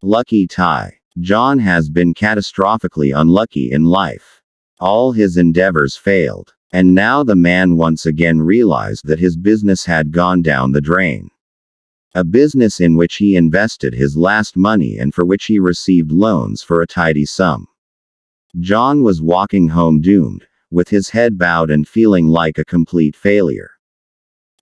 Lucky tie. John has been catastrophically unlucky in life. All his endeavors failed. And now the man once again realized that his business had gone down the drain. A business in which he invested his last money and for which he received loans for a tidy sum. John was walking home doomed, with his head bowed and feeling like a complete failure.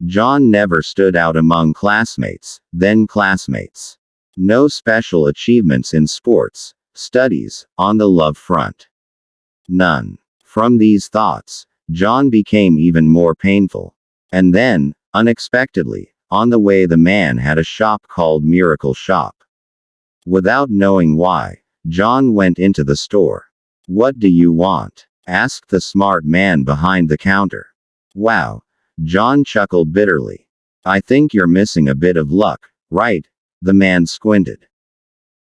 John never stood out among classmates, then classmates. No special achievements in sports, studies, on the love front. None. From these thoughts, John became even more painful. And then, unexpectedly, on the way the man had a shop called Miracle Shop. Without knowing why, John went into the store. "What do you want?" asked the smart man behind the counter. "Wow." John chuckled bitterly. "I think you're missing a bit of luck, right?" The man squinted.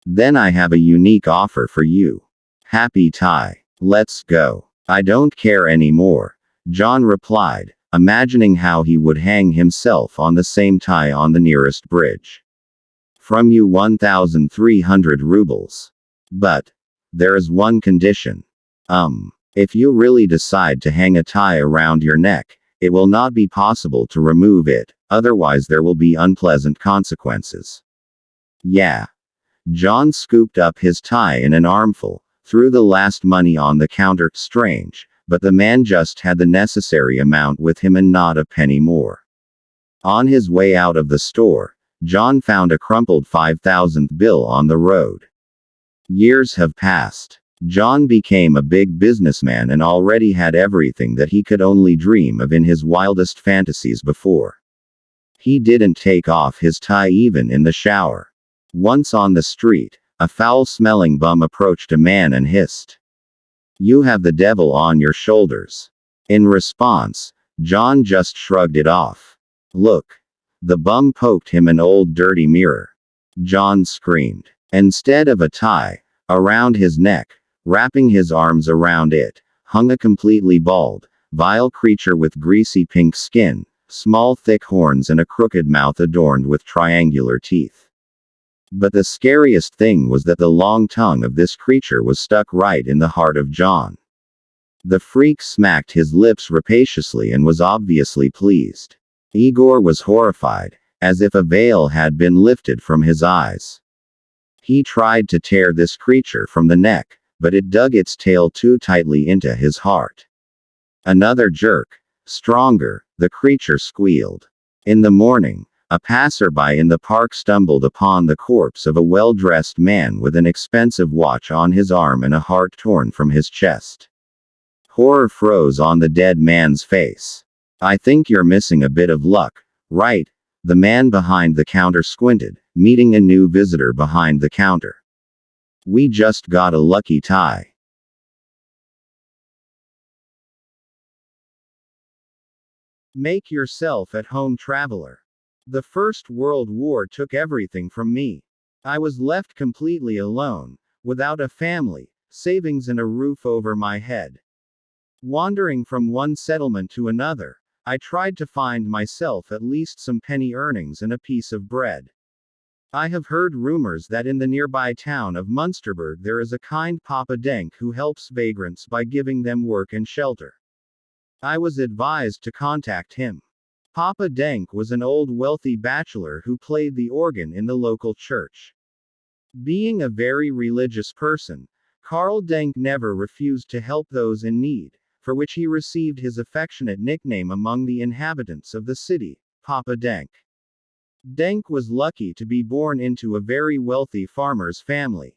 "Then I have a unique offer for you. Happy tie. Let's go." "I don't care anymore," John replied, imagining how he would hang himself on the same tie on the nearest bridge. "From you 1,300 rubles. But there is one condition. If you really decide to hang a tie around your neck, it will not be possible to remove it, otherwise there will be unpleasant consequences." "Yeah." John scooped up his tie in an armful, threw the last money on the counter. Strange, but the man just had the necessary amount with him and not a penny more. On his way out of the store, John found a crumpled 5,000th bill on the road. Years have passed. John became a big businessman and already had everything that he could only dream of in his wildest fantasies before. He didn't take off his tie even in the shower. Once on the street, a foul-smelling bum approached a man and hissed, "You have the devil on your shoulders." In response, John just shrugged it off. "Look." The bum poked him an old dirty mirror. John screamed. Instead of a tie around his neck, wrapping his arms around it, hung a completely bald, vile creature with greasy pink skin, small thick horns and a crooked mouth adorned with triangular teeth. But the scariest thing was that the long tongue of this creature was stuck right in the heart of John. The freak smacked his lips rapaciously and was obviously pleased. Igor was horrified, as if a veil had been lifted from his eyes. He tried to tear this creature from the neck, but it dug its tail too tightly into his heart. Another jerk. Stronger, the creature squealed. In the morning, a passerby in the park stumbled upon the corpse of a well-dressed man with an expensive watch on his arm and a heart torn from his chest. Horror froze on the dead man's face. "I think you're missing a bit of luck, right?" The man behind the counter squinted, meeting a new visitor behind the counter. "We just got a lucky tie." Make yourself at home, traveler. The First World War took everything from me. I was left completely alone, without a family, savings and a roof over my head. Wandering from one settlement to another, I tried to find myself at least some penny earnings and a piece of bread. I have heard rumors that in the nearby town of Munsterberg there is a kind Papa Denk who helps vagrants by giving them work and shelter. I was advised to contact him. Papa Denk was an old wealthy bachelor who played the organ in the local church. Being a very religious person, Karl Denk never refused to help those in need, for which he received his affectionate nickname among the inhabitants of the city, Papa Denk. Denk was lucky to be born into a very wealthy farmer's family.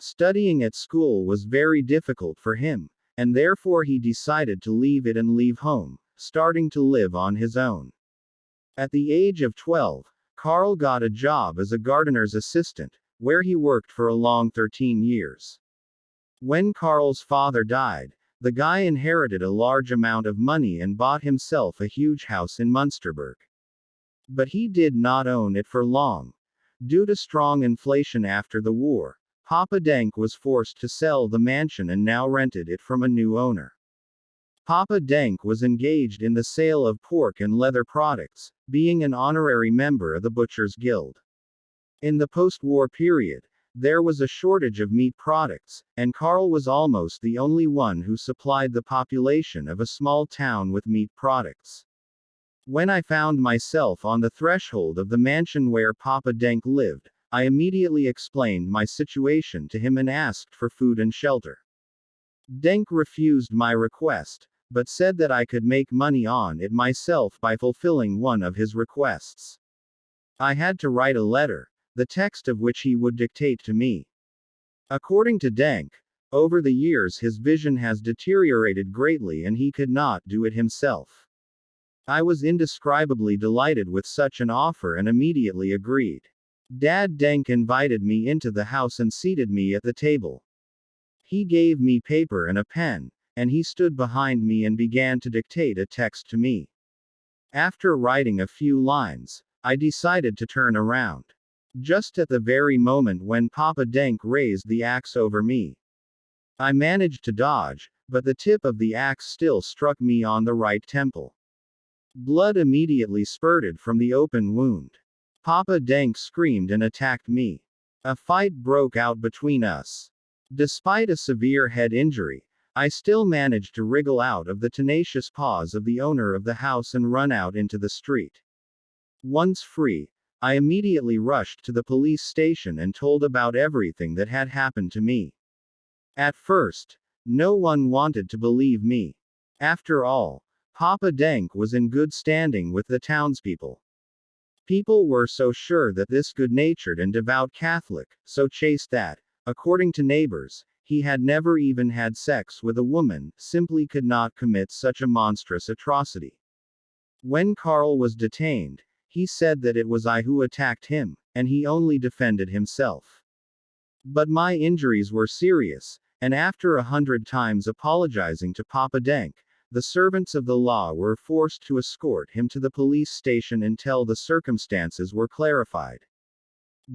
Studying at school was very difficult for him, and therefore he decided to leave it and leave home, starting to live on his own. At the age of 12, Karl got a job as a gardener's assistant, where he worked for a long 13 years. When Karl's father died, the guy inherited a large amount of money and bought himself a huge house in Munsterberg. But he did not own it for long. Due to strong inflation after the war, Papa Denk was forced to sell the mansion and now rented it from a new owner. Papa Denk was engaged in the sale of pork and leather products, being an honorary member of the Butchers' Guild. In the post-war period, there was a shortage of meat products, and Carl was almost the only one who supplied the population of a small town with meat products. When I found myself on the threshold of the mansion where Papa Denk lived, I immediately explained my situation to him and asked for food and shelter. Denk refused my request, but said that I could make money on it myself by fulfilling one of his requests. I had to write a letter, the text of which he would dictate to me. According to Denk, over the years his vision has deteriorated greatly and he could not do it himself. I was indescribably delighted with such an offer and immediately agreed. Dad Denk invited me into the house and seated me at the table. He gave me paper and a pen, and he stood behind me and began to dictate a text to me. After writing a few lines, I decided to turn around. Just at the very moment when Papa Denk raised the axe over me. I managed to dodge, but the tip of the axe still struck me on the right temple. Blood immediately spurted from the open wound. Papa Denk screamed and attacked me. A fight broke out between us. Despite a severe head injury, I still managed to wriggle out of the tenacious paws of the owner of the house and run out into the street. Once free, I immediately rushed to the police station and told about everything that had happened to me. At first, no one wanted to believe me. After all, Papa Denk was in good standing with the townspeople. People were so sure that this good-natured and devout Catholic, so chaste that, according to neighbors, he had never even had sex with a woman, simply could not commit such a monstrous atrocity. When Carl was detained, he said that it was I who attacked him, and he only defended himself. But my injuries were serious, and after 100 times apologizing to Papa Denk, the servants of the law were forced to escort him to the police station until the circumstances were clarified.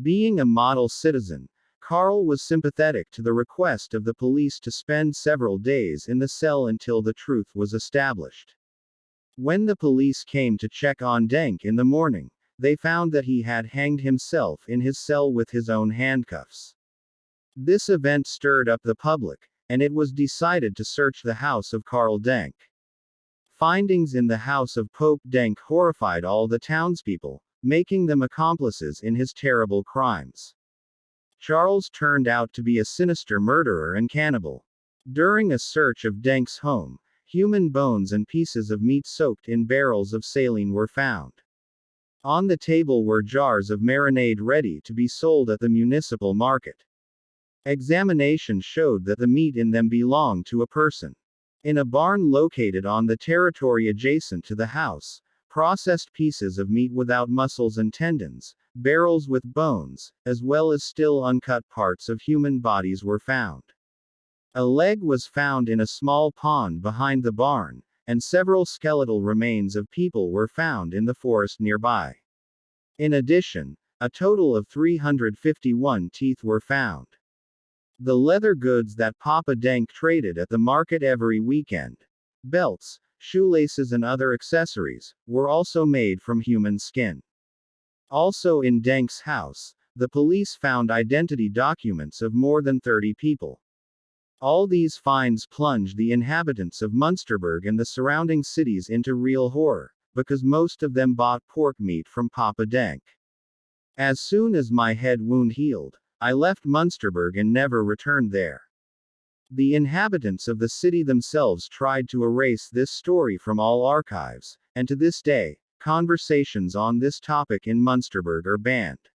Being a model citizen, Carl was sympathetic to the request of the police to spend several days in the cell until the truth was established. When the police came to check on Denk in the morning, they found that he had hanged himself in his cell with his own handcuffs. This event stirred up the public, and it was decided to search the house of Carl Denk. Findings in the house of Pope Denk horrified all the townspeople, making them accomplices in his terrible crimes. Charles turned out to be a sinister murderer and cannibal. During a search of Denk's home, human bones and pieces of meat soaked in barrels of saline were found. On the table were jars of marinade ready to be sold at the municipal market. Examination showed that the meat in them belonged to a person. In a barn located on the territory adjacent to the house, processed pieces of meat without muscles and tendons, barrels with bones, as well as still uncut parts of human bodies were found. A leg was found in a small pond behind the barn, and several skeletal remains of people were found in the forest nearby. In addition, a total of 351 teeth were found. The leather goods that Papa Denk traded at the market every weekend, belts, shoelaces and other accessories, were also made from human skin. Also in Denk's house, the police found identity documents of more than 30 people. All these finds plunged the inhabitants of Munsterberg and the surrounding cities into real horror, because most of them bought pork meat from Papa Denk. As soon as my head wound healed, I left Munsterberg and never returned there. The inhabitants of the city themselves tried to erase this story from all archives, and to this day, conversations on this topic in Munsterberg are banned.